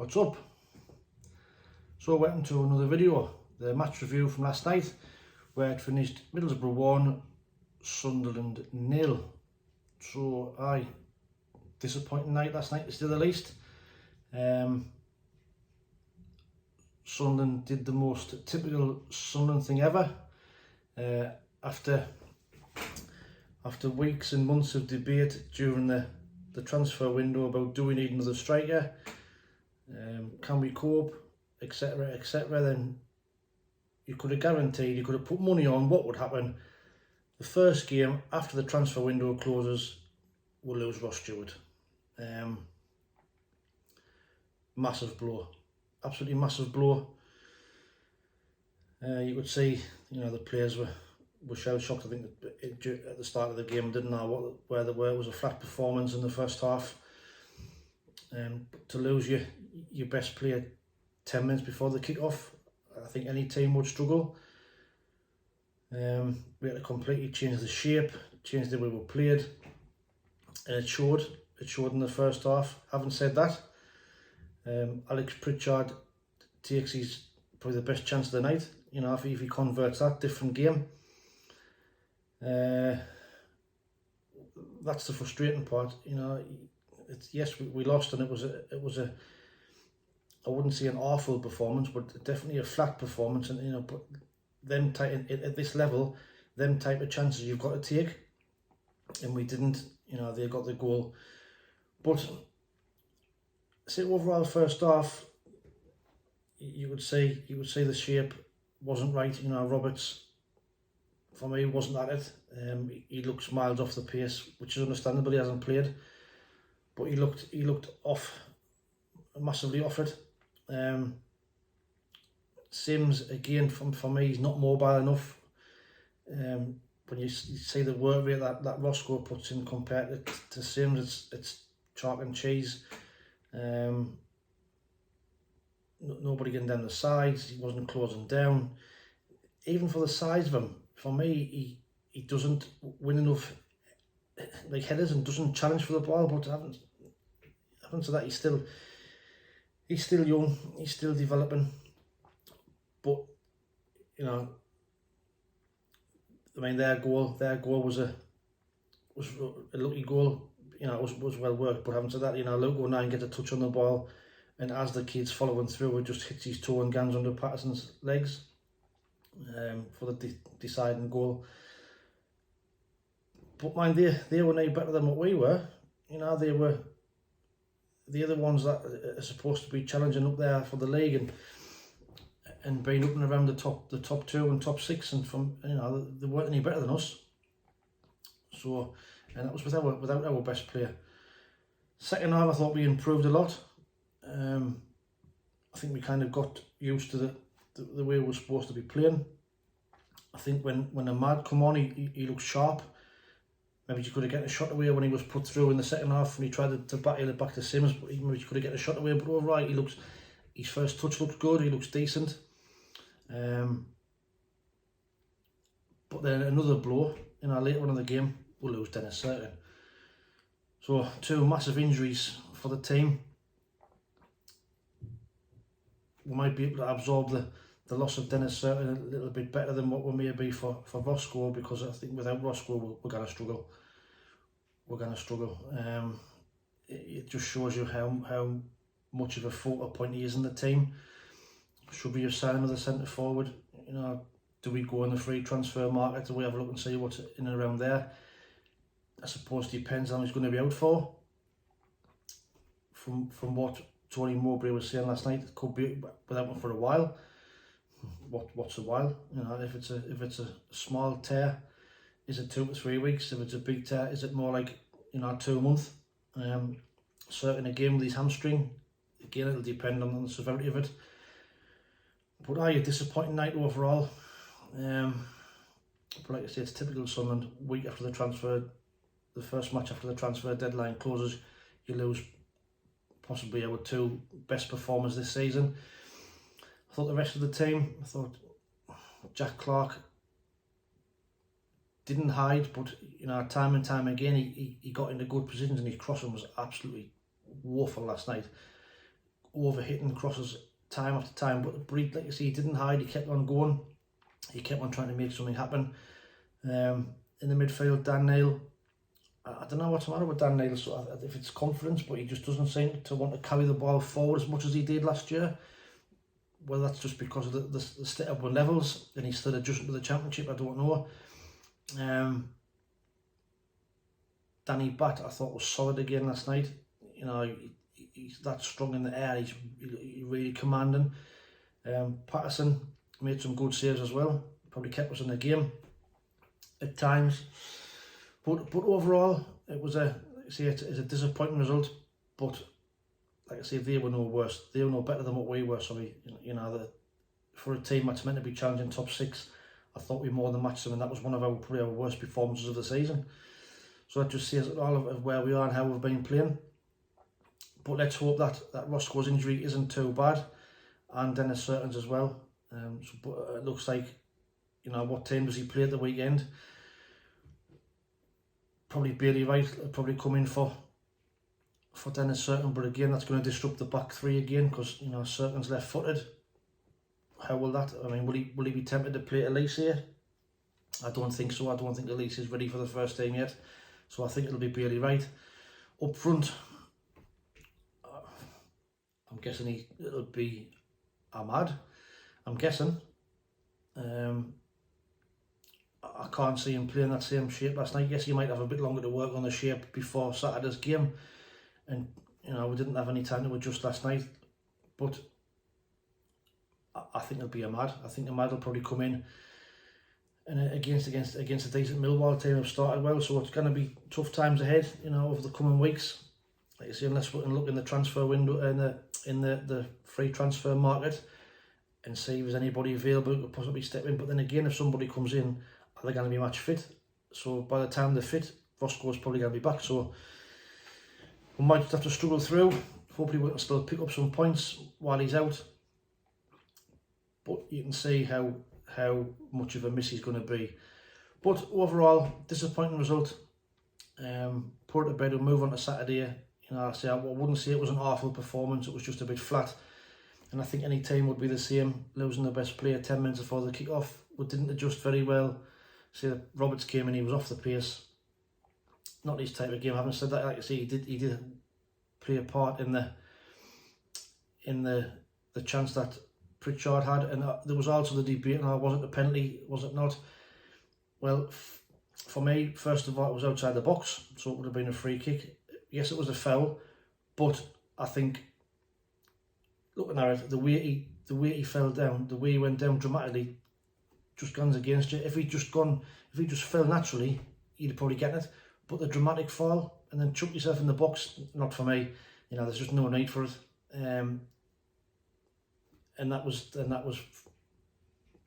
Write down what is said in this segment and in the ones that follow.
What's up? So welcome to another video, the match review from last night, where it finished Middlesbrough 1, Sunderland 0. So disappointing night last night to say the least. Sunderland did the most typical Sunderland thing ever. After weeks and months of debate during the transfer window about do we need another striker, can we cope, etc, etc, then you could have guaranteed, you could have put money on what would happen. The first game after the transfer window closes, we'll lose Ross Stewart. Massive blow, absolutely massive blow. You could see, the players were shell shocked. I think at the start of the game didn't know where they were. It was a flat performance in the first half. To lose your best player 10 minutes before the kick-off, I think any team would struggle. We had to completely change the shape, change the way we played, and it showed in the first half. Having said that, Pritchard takes his probably the best chance of the night. If he converts that, different game. That's the frustrating part. Yes, we lost, and it was a I wouldn't say an awful performance, but definitely a flat performance. And but them at this level, them type of chances you've got to take, and we didn't. They got the goal, but say overall first half, you would say the shape wasn't right. Roberts, for me, wasn't at it. He looks miles off the pace, which is understandable. He hasn't played, but he looked off, massively off it. Sims, again, for me, he's not mobile enough. When you see the work rate that Roscoe puts in compared to Sims, it's chalk and cheese. Nobody getting down the sides. He wasn't closing down. Even for the size of him, for me, he doesn't win enough headers and doesn't challenge for the ball. But having said that, he's still young. He's still developing. But their goal was a lucky goal. It was well worked. But having said that, Luke O'Neill gets a touch on the ball, and as the kid's following through, it just hits his toe and gangs under Patterson's legs for the deciding goal. But mind, they were no better than what we were. They're the ones that are supposed to be challenging up there for the league and being up and around the top two and top six, and they weren't any better than us. So, and that was without our best player. Second half, I thought we improved a lot. I think we kind of got used to the way we were supposed to be playing. I think when Ahmad come on, he looked sharp. Maybe you could have gotten a shot away when he was put through in the second half, when he tried to battle it back to Sims. But maybe you could have gotten a shot away. But overall, his first touch looks good. He looks decent. But then another blow later on in the game, we'll lose Dennis Cirkin. So 2 massive injuries for the team. We might be able to absorb the loss of Dennis Cirkin a little bit better than what we may be for Roscoe, because I think without Roscoe we're going to struggle. It just shows you how much of a focal point he is in the team. Should we have signed him as a centre forward? Do we go in the free transfer market? Do we have a look and see what's in and around there? I suppose it depends on how he's going to be out for. From what Tony Mowbray was saying last night, it could be without him for a while. What's a while? If it's a small tear, is it 2 to 3 weeks? If it's a big tear, is it more like 2 months? Certainly again with his hamstring, again it'll depend on the severity of it. But a disappointing night overall. But like I say, it's typical Sunderland. Week after the first match after the transfer deadline closes, you lose possibly our 2 best performers this season. I thought the rest of the team, Jack Clarke didn't hide, but time and time again he got into good positions, and his crossing was absolutely woeful last night. over-hitting crosses time after time, but he, like you see, he didn't hide, he kept on going, he kept on trying to make something happen. In the midfield, Dan Neil, I don't know what's the matter with Dan Neil, so if it's confidence, but he just doesn't seem to want to carry the ball forward as much as he did last year. Whether that's just because of the step up with levels and he's still adjusting to the Championship, I don't know. Danny Batth, I thought, was solid again last night. You know, he's that strong in the air, he's really commanding. Patterson made some good saves as well, probably kept us in the game at times. But overall, it was it's a disappointing result. But like I say, they were no worse. They were no better than what we were. So you know, for a team that's meant to be challenging top 6, I thought we more than matched them, and that was one of probably our worst performances of the season. So that just says all of where we are and how we've been playing. But let's hope that Roscoe's injury isn't too bad, and Dennis Cirkin's as well. But it looks like, you know, what team does he play at the weekend? Probably Bailey Wright will probably come in for Dennis Cirkin, but again, that's going to disrupt the back three again, because, you know, Cirkin's left-footed. How will that? I mean, will he be tempted to play Elise here? I don't think so. I don't think Elise is ready for the first team yet. So I think it'll be Bailey Wright. Up front, I'm guessing it'll be Ahmad. I'm guessing. I can't see him playing that same shape last night. Yes, he might have a bit longer to work on the shape before Saturday's game. And, you know, we didn't have any time to adjust last night. But I think it'll be Ahmad. I think Ahmad will probably come in and against a decent Millwall team have started well. So it's going to be tough times ahead, you know, over the coming weeks. Like I say, unless we can look in the transfer window, in the free transfer market, and see if there's anybody available who could possibly step in. But then again, if somebody comes in, are they going to be match fit? So by the time they're fit, Roscoe's probably going to be back. So we might just have to struggle through. Hopefully we can still pick up some points while he's out. But you can see how much of a miss he's going to be. But overall, disappointing result. Put it to bed, we'll move on to Saturday. You know, I wouldn't say it was an awful performance, it was just a bit flat. And I think any team would be the same, losing the best player 10 minutes before the kick-off. We didn't adjust very well. See, that Roberts came in, he was off the pace. Not his type of game. Having said that, like I say, he did play a part in the chance that Pritchard had, and there was also the debate, was it a penalty, was it not? Well, for me, first of all, it was outside the box, so it would have been a free kick. Yes, it was a foul, but I think, looking at it, the way he fell down, the way he went down dramatically, just guns against you. If he just fell naturally, you'd probably get it. But the dramatic fall and then chuck yourself in the box, not for me. You know, there's just no need for it. And that was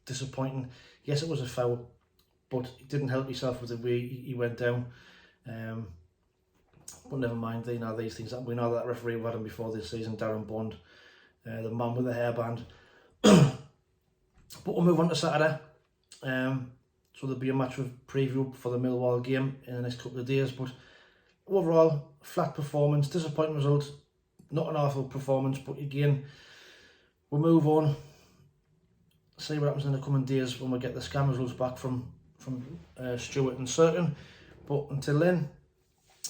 disappointing. Yes, it was a foul, but it didn't help himself with the way he went down. But never mind, you know, these things. We know that referee, we had him before this season, Darren Bond, the man with the hairband. But we'll move on to Saturday. So there'll be a match with preview for the Millwall game in the next couple of days. But overall, flat performance, disappointing result, not an awful performance. But again, we'll move on, see what happens in the coming days when we get the scam results back from Stewart and Cirkin. But until then,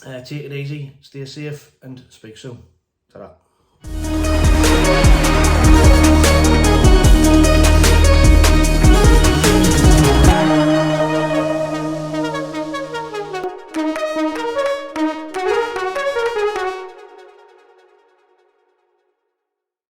take it easy, stay safe, and speak soon. Ta-ra.